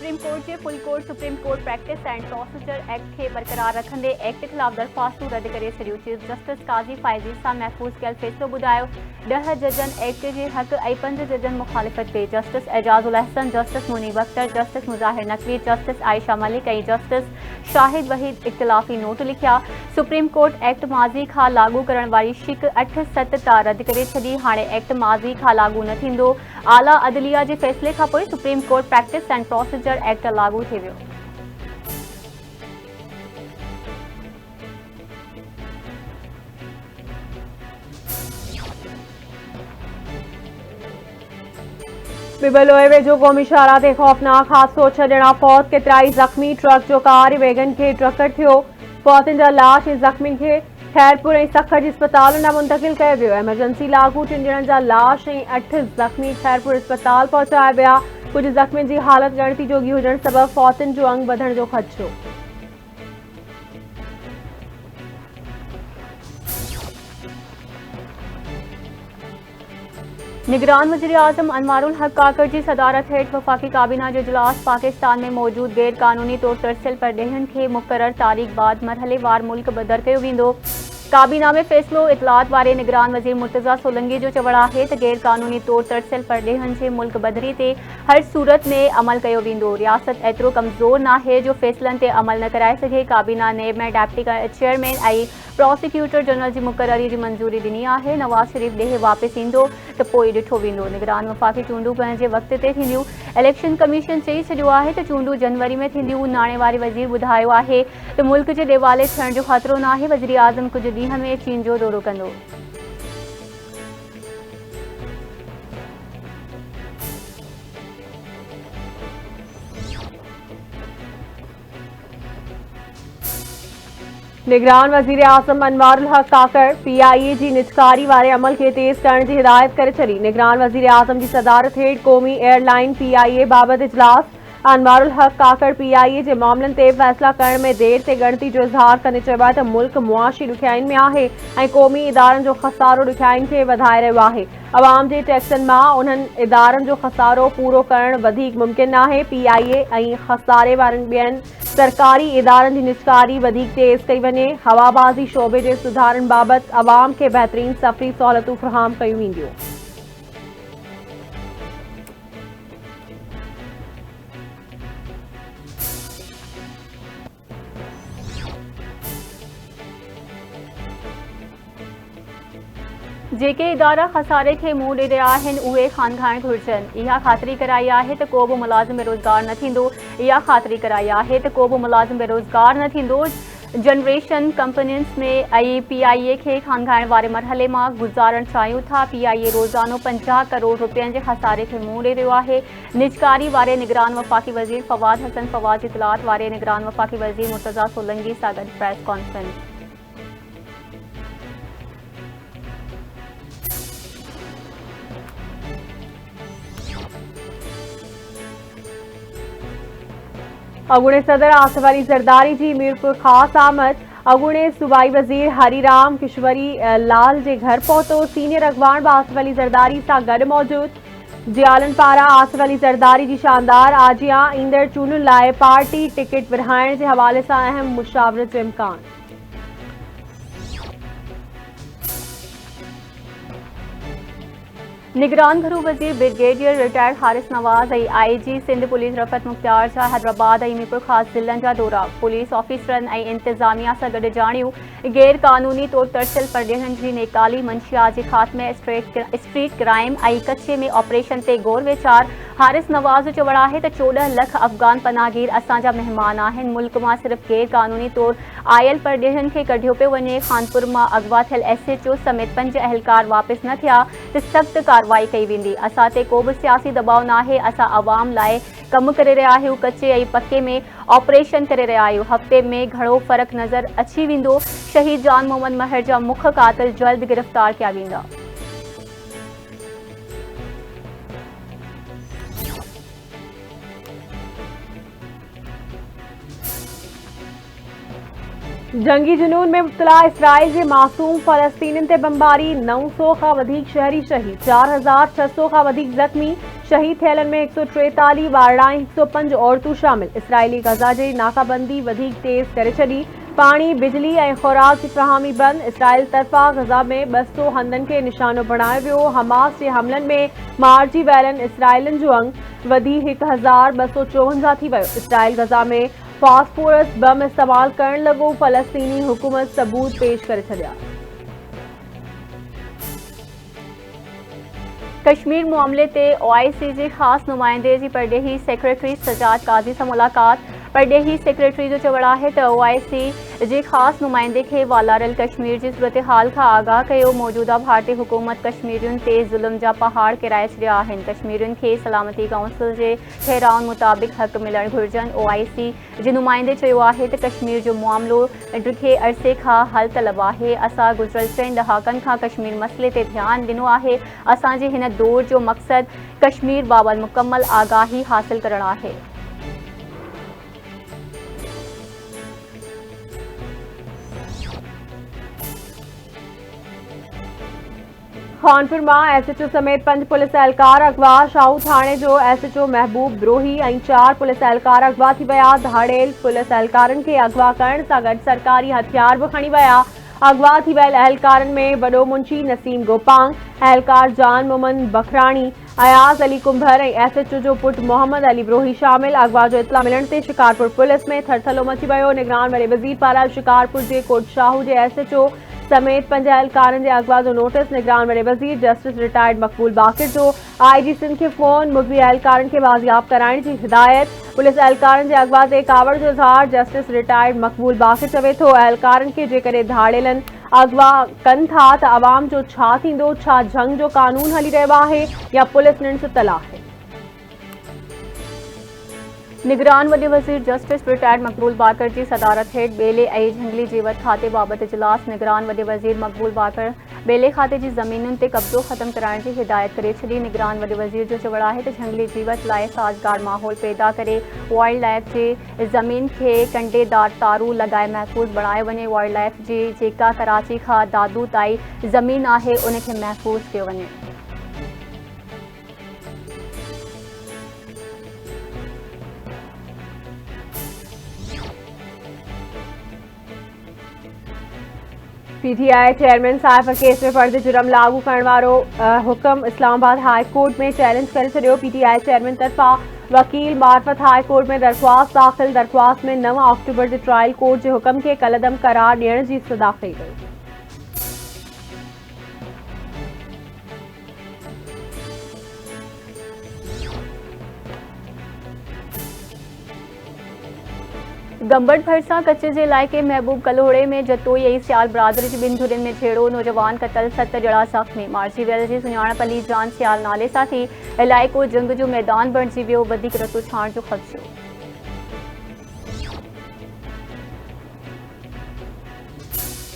Supreme court के full court supreme court practice and procedure act के बरकरार रखंदे act खिलाफ दरख्वास्तूं रद्द करे छॾियूं। चीफ जस्टिस काज़ी फ़ाइज़ी सां महफ़ूज़ कयल फ़ैसिलो ॿुधायो। 10 जजनि एक्ट जे हक़ ऐं 5 जजनि मुखालिफ़त कई। Justice Ijazul Ahsan, justice Munib Akhtar, justice Mazahir Naqvi, justice Ayesha Malik ऐं जस्टिस शाहिद वहीद इख़्तिलाफ़ी नोट लिखिया। सुप्रीम कोर्ट एक्ट माज़ी खां लागू करण वारी शिक 8-7 तां रद्द करे छॾी। हाणे एक्ट माज़ी खां लागू न थींदो। आला अदलिया जे फ़ैसिले खां पोइ supreme court practice and procedure act लागू थी वियो। बिबलोए वेझो क़ौमी शाहराह ते ख़ौफ़नाक हादसो, 6 ॼणा फौत, केतिराई ज़ख़्मी। ट्रक जो कार वैगन खे टक्कर थियो। फौतनि जा लाश ऐं ज़ख़्मी खे खैरपुर ऐं सखर जी अस्पतालुनि ॾांहुं मुंतक़िल कयो वियो। एमरजेंसी लागू 3 ॼणनि जा लाश ऐं 8 ज़ख़्मी खैरपुर अस्पताल पहुचाया विया। कुझु ज़ख़्मियुनि जी हालत ॻणती जोगी हुजण सबबि फौतनि जो अंग वधण जो ख़दशो। निगरान वज़ीर आज़म अनवारुल हक़ काकड़ की सदारत हेठ वफ़ाक़ी काबीना जो इजलास पाकिस्तान में मौजूद गैर कानूनी तौर तरसियल परडेहन के मुक़र्रर तारीख़ बाद मरहलेवार मुल्क बदर कयो वेंदो। काबीना में फ़ैसिलो इतलात वारे निगरान वज़ीर मुर्तज़ा सोलंकी जो चवण आहे त गैर कानूनी तौर तरसियल परडेहन जे मुल्क बदरी ते हर सूरत में अमल कयो वेंदो। रियासत एतिरो कमज़ोर नाहे जो फ़ैसिलनि ते अमल न कराए सघे। काबीना नेब में डेप्टी चेयरमैन ऐं प्रोसिक्यूटर जनरल जी मुक़ररी जी मंज़ूरी ॾिनी आहे। नवाज़ शरीफ़ ॾे वापसि ईंदो त पोइ ॾिठो वेंदो। निगरान वफ़ाक़ी चूंडूं पंहिंजे वक़्त ते थींदियूं। इलेक्शन कमीशन चई छॾियो आहे त चूंडूं जनवरी में थींदियूं। नाणे वारे वज़ीर ॿुधायो आहे त मुल्क जे ॾेवाले थियण जो ख़तरो नाहे। वज़ीर आज़म कुझु ॾींहं में चीन जो दौरो कंदो। निगरान वज़ीर आज़म अनवारुल हक़ काकड़ PIA जी निजकारी वारे अमल के तेज़ करण जी हिदायत करे छॾी। निगरान वज़ीर आज़म जी सदारत हेठ क़ौमी एयरलाइन PIA बाबति इजलास। अनवारुल हक़ काकड़ PIA जे मामलनि ते फ़ैसिला करण में देर ते ॻणती जो इज़हार कंदे चयो आहे त मुल्क मुआशी ॾुखियाईनि में आहे ऐं क़ौमी इदारनि जो ख़सारो ॾुखियाईनि खे वधाए रहियो आहे। अवाम जे टैक्सनि मां उन्हनि इदारनि जो ख़सारो पूरो करणु वधीक मुमकिन नाहे। PIA ऐं ख़सारे वारनि ॿियनि सरकारी इदारनि जी निजकारी वधीक तेज़ कई वञे। हवाबाज़ी शोबे जे सुधारनि बाबति अवाम खे बहितरीन सफ़री सहूलियतूं फ़राहम कयूं वेंदियूं। जेके इदारा खसारे के मुंहुं ॾेई रहिया आहिनि उहे खानगाइण घुरिजनि। इहा ख़ातिरी कराई आहे त को बि मुलाज़िम बेरोज़गार न थींदो। इहा ख़ातिरी कराई आहे त को बि मुलाज़िम बेरोज़गार न थींदो। जनरेशन कंपनीज़ में ऐं PIA खे खानगाइण वारे मरहले मां गुज़ारणु चाहियूं था। PIA रोज़ानो 50 करोड़ रुपयनि जे खसारे खे मुंहुं ॾेई रहियो आहे। निजकारी वारे निगरान वफ़ाक़ी वज़ीर फवाद हसन फवाद इतलात वारे निगरान वफ़ाक़ी वज़ीर मुर्तज़ा सोलंकी सां गॾु प्रेस कॉन्फ्रेंस। अगुणे सदर आसिफ अली ज़रदारी जी मीरपुर ख़ास आमद। अगुणे सूबाई वज़ीर हरीराम किशवरी लाल जे घर पहुतो। सीनियर अॻवान बि आसिफ अली ज़रदारी सां गॾु मौजूद। जियालनि पारां आसिफ अली ज़रदारी जी शानदार आजियां। ईंदड़ चूंडुनि लाइ पार्टी टिकट विरहाइण जे हवाले सां अहम मुशावरत जो इम्कान। निगरान घरू वज़ीर ब्रिगेडियर रिटायर्ड हारिस नवाज़ ऐं IG सिंध पुलिस रफ़त मुख्तार जा हैदराबाद ऐं मीरपुर ख़ास ज़िलनि जा दौरा। पुलिस ऑफिसरनि ऐं इंतिज़ामिया सां गॾु ॼाणियूं। गैर कानूनी तौर तरसियल परडेहनि जी नेकाली मंशिया जे ख़ात्मे, स्ट्रीट क्राइम ऐं कच्चे में ऑपरेशन ते गौर वीचार। हारिस नवाज़ जो चवणु आहे त 14 लख अफ़गान पनाहगीर असांजा महिमान आहिनि। मुल्क मां सिर्फ़ गैर कानूनी तौर आयल परडेहनि खे कढियो पियो वञे। खानपुर मां अगवा थियल SHO समेत 5 अहलकार वापसि न थिया त सख़्त कार्रवाई कई वेंदी। असां ते को बि सियासी दबाव नाहे। असां अवाम लाइ कमु करे रहिया आहियूं। कच्चे ऐं पके में ऑपरेशन करे रहिया आहियूं। हफ़्ते में घणो फ़र्क़ु नज़र अची वेंदो। शहीद जान मोहम्मद महर जा मुख्य कातिल जल्द गिरफ़्तार कया वेंदा। जंगी जुनून में मुब्तला इसराइल जे मासूम फ़लस्तीनियुनि ते बमबारी। 900 खां वधीक शहरी शहीद, 4600 खां वधीक ज़ख़्मी। शहीद थियलनि में 143 वारड़ाई 105 औरतूं शामिल। इसराइली गज़ा जी नाकाबंदी वधीक तेज़ करे छॾी। पानी बिजली और खुराक की फ्राहमी बंद। इसराइल तरफ़ा गज़ा में 200 हंधनि के निशानो बणायो वियो। हमास के हमलन में मारिजी वियलनि इसराइलियुनि जो अंग वधी 1254 थी वियो। इसराइल गज़ा में फास्फोरस बम इस्तेमाल करण लॻो। फ़लस्तीनी हुकूमत सबूत पेश करे छॾिया। कश्मीर मामले ते OIC जे ख़ास नुमाइंदे जी परडेही सेक्रेटरी सजाद काज़ी सां मुलाक़ात। परडेही सेक्रेटरी जो चवणु आहे त OIC जे ख़ास नुमाइंदे खे वालारल कश्मीर जी सूरत हाल खां आगाह कयो। मौजूदा भारतीय हुकूमत कश्मीरियुनि ते ज़ुल्म जा पहाड़ किराए छॾिया आहिनि। कश्मीरियुनि खे सलामती काउंसिल जे ठहराउनि मुताबिक़ हक़ मिलणु घुरिजनि। OIC जे नुमाइंदे चयो आहे त कश्मीर जो मामिलो ॾुखे अरसे खां हल तलब आहे। असां गुज़िरियल 3 ॾहाकनि खां कश्मीर मसइले ते ध्यानु ॾिनो आहे। असांजे हिन दौर जो मक़सदु कश्मीर बाबति मुकमल आगाही हासिल करणु आहे। खानपुर में SHO समेत 5 पुलिस एहलकार अगवा। शाहू थाने जो SHO महबूब ब्रोही और 4 पुलिस एहलकार अगवा थी विया। धाड़ेल पुलिस एहलकारन के अगवा करण सां गॾु सरकारी हथियार भी खणी विया। अगवा थी वियल एहलकारन में वडो मुंशी नसीम गोपांग, एहलकार जान मोहम्मद बखराणी, अयाज अली कुंभर और SHO जो पुट मोहम्मद अली ब्रोही शामिल। अगवा जो इतला मिलण ते शिकारपुर पुलिस में थरथलो मची वियो। निगरान वॾे वज़ीर पारां शिकारपुर के कोटशाहू के SHO समेत 5 एहलकारन के अगवा जो नोटिस निगरान वॾे वज़ीर जस्टिस रिटायर्ड मकबूल बाकिर जो IG सिंध के फोन मुखबी एहलकारन के बाज़ियाब कराइण की हिदायत। पुलिस एहलकारन के अगवा ते कावड़ जो इज़हार जस्टिस रिटायर्ड मकबूल बाकिर चवे थो एहलकारन के जेकॾहिं धाड़ेलन अगवा कन था त अवाम जो छा थींदो? छा जंग जो कानून हली रहियो आहे या पुलिस निंड सुतल आहे? निगरान वॾे वज़ीर जस्टिस रिटायर्ड मकबूल बाकर की सदारत हेठ बेले ऐं झंगली जीवत खाते बाबति इजलास। निगरान वॾे वज़ीर मकबूल बाकर बेले खाते की ज़मीनुनि ते कब्ज़ो ख़त्म कराइण की हिदायत करे छॾी। निगरान वॾे वज़ीर जो चवणु आहे त झंगली जीवत लाइ साज़गार माहौल पैदा करे वाइल्ड लाइफ जे ज़मीन खे कंडेदार तारू लॻाए महफ़ूज़ बणायो वञे। वाइल्ड लाइफ जी जेका कराची खां दादू ताईं ज़मीन आहे उन खे महफ़ूज़ कयो वञे। PTI चेयरमैन साइफर केस में फर्ज़ी जुर्म लागू करण वारो हुक्म इस्लामाबाद हाई कोर्ट में चैलेंज करे छॾियो। PTI चेयरमैन तरफ़ां वकील मार्फत हाई कोर्ट में दरख्वास्त दाख़िल। दरख्वास्त में 9 अक्टूबर जे ट्रायल कोर्ट के हुक्म के कलदम करार ॾियण की सदा कई गई। गंबड़ भरसा कच्चे जे इलाइक़े महबूब कलोड़े में जतोई ऐं सियाल बिरादरी जी 2 धुरियुनि में झेड़ो। नौजवान क़तल 7 ॼणा ज़ख़्मी। मारिजी वियल जी सुञाणप अली जान सियाल नाले सां थी। इलाइक़ो जंग जो मैदान बणिजी वियो। वधीक रतो छाण जो ख़दशो।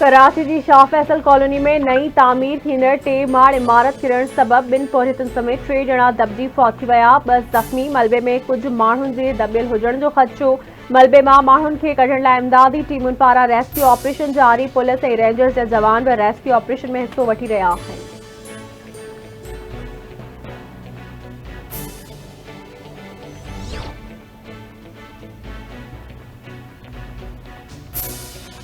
कराची की शाह फैसल कॉलोनी में नई तामीर थींदड़ 3 माड़ इमारत किरण सबब 2 पौरियतुनि समेत 3 ॼणा दबजी फौत थी विया। 2 ज़ख़्मी। मलबे में कुछ माण्हुनि जे दबियल हुजण जो ख़दशो। मलबे मां माण्हुनि खे कढण लाइ इमदादी टीमुनि पारां रेस्क्यू ऑपरेशन जारी। पुलिस ऐं रेंजर्स जा जवान भी रेस्क्यू ऑपरेशन में हिस्सो वठी रहिया आहिनि।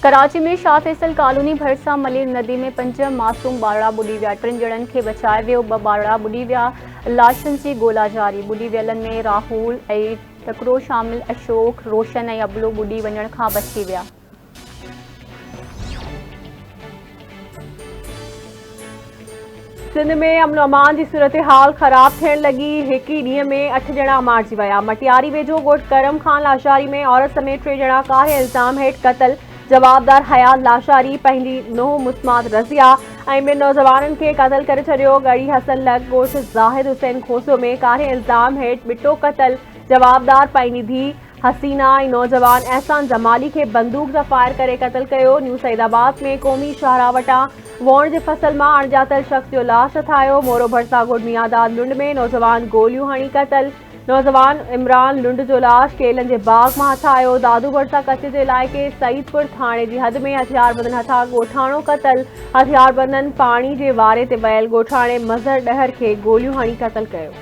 कराची में शाह फैसल कॉलोनी भरसा मलिर नदी में 5 मासूम ॿारड़ा बुॾी विया। 3 ॼणनि खे बचाए वियो। 2 ॿारड़ा बुॾी विया। लाशुनि जी ॻोल्हा जारी। बुॾी वियलनि में राहुल ऐं टकरो शामिल। अशोक, रोशन ऐं अबलो बुॾी वञण खां बची विया। सिंध में अमन अमान की सूरत हाल ख़राब थियण लगी। एक ही ॾींहं में 8 ॼणा मारिजी विया। मटियारी वेझो ॻोठ करम खान लाशारी में औरत समेत 3 ॼणा कारे इल्ज़ाम हेठ क़तल। जवाबदार हयात लाशारी पंहिंजी नुंहुं मुस्मात रज़िया ऐं 2 नौजवाननि खे क़तल करे छॾियो। गढ़ी हसन लग ॻोठ ज़ाहिद हुसैन खोसो में कारे इल्ज़ाम हेठ बिटो क़तल। जवाबदार पंहिंजी धीउ हसीना ऐं नौजवान एहसान जमाली के बंदूक सां फायर करे क़तल कयो। न्यू सईदाबाद में क़ौमी शाहराह वटां वोण जे फसल में अणॼातल शख़्स जो लाश हथायो। मोरो भरसा ॻोठ मियादाद लुंड में नौजवान गोलियूं हणी क़तल। नौजवान इमरान लुंड जो लाश केलन के बाग में हथायो। दादू भरसा कच्छ जे इलाइक़े सईदपुर थाने की हद में हथियारबंदन हथा ॻोठाणो क़तल। हथियारबंदन पानी के वारे ते वियल ॻोठाणे मज़हर ॾहर के गोलियूं हणी क़तल कयो।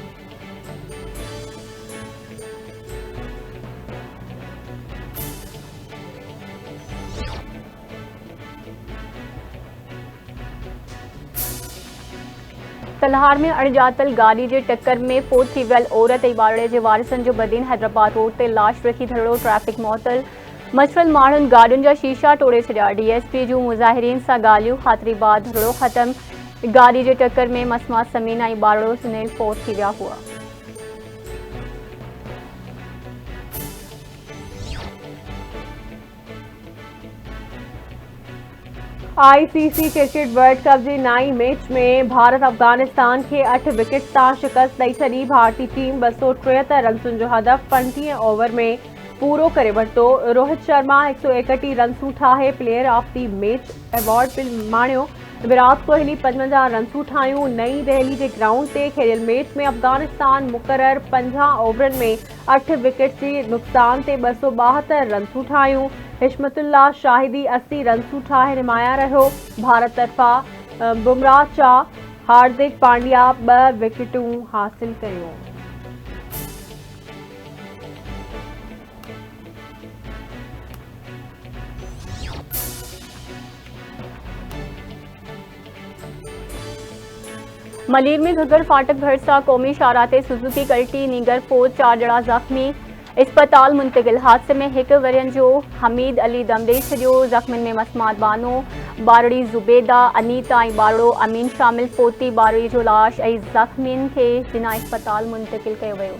कल्हार में अणजातल गाड़ी जे टक्कर में फोत थी वियल औरत ऐं ॿारड़े जे वारिसनि जो बदीन हैदराबाद रोड ते लाश रखी धड़ो ट्रैफिक मुअतल मचरल माण्हुनि गाॾियुनि जा शीशा तोड़े छॾिया। DSP जूं मुज़ाहिरीन सां ॻाल्हियूं ख़ातिरी बाद धड़ो ख़त्म। गाड़ी जे टक्कर में मसमात समीना ऐं ॿारड़ो सुनील फोत थी विया हुआ। ICC क्रिकेट वर्ल्ड कप जे 9 मैच में भारत अफगानिस्तान के 8 विकेट सां शिकस्त ॾेई छॾी। भारतीय टीम 273 रन्सुनि जो हदफ़ 35 ओवर में पूरो करे वरितो। रोहित शर्मा 131 रन्सूं ठाहे player of the match award पिणु माणियो। विराट कोहली 55 रन्सूं ठाहियूं। नई दिल्ली जे ग्राउंड ते खेलियल मैच में अफगानिस्तान मुक़रर 50 ओवरनि में 8 विकेट जे नुक़सान ते 272 रन्सूं ठाहियूं। हिशमतुल्लाह शाहिदी 80 रन्सूं ठाहे निमाया रहियो। भारत तरफ़ां बुमराह चाह, हार्दिक पांड्या 2 विकेटूं हासिल कयूं। मलीर में घग्गर फाटक भरसा कौमी शाहरा ते सुजुकी कल्टी नीगर फोत 4 ॼणा ज़ख़्मी अस्पताल मुंतकिल। हादसे में 1 वरियन जो हमीद अली दम ॾेई छॾियो। ज़ख़्मियुनि में मसमात बानो, ॿारड़ी ज़ुबैदा, अनीता ऐं ॿारड़ो अमीन शामिल। फोती ॿारड़ी जो लाश ऐं ज़ख़्मियुनि खे जिना अस्पताल मुंतकिल कयो वियो।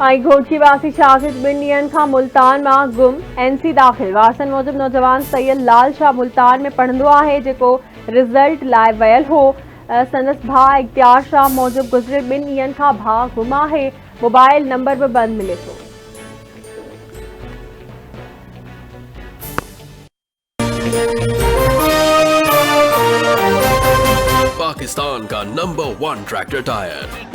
घोटकी वासी शागिर्द 2 ॾींहनि खां मुल्तान मां गुम। NC दाख़िल। वारसनि मूजिबि नौजवान सैयद लाल शाह मुल्तान में पढ़ंदो आहे, जेको रिज़ल्ट लाइ वियल हो। संदसि भाउ इख्तियार शाह मूजिबि गुज़िरियल 2 ॾींहनि खां भाउ गुम आहे। मोबाइल नंबर बि बंदि मिले थो। पाकिस्तान का नंबर 1 ट्रैक्टर टायर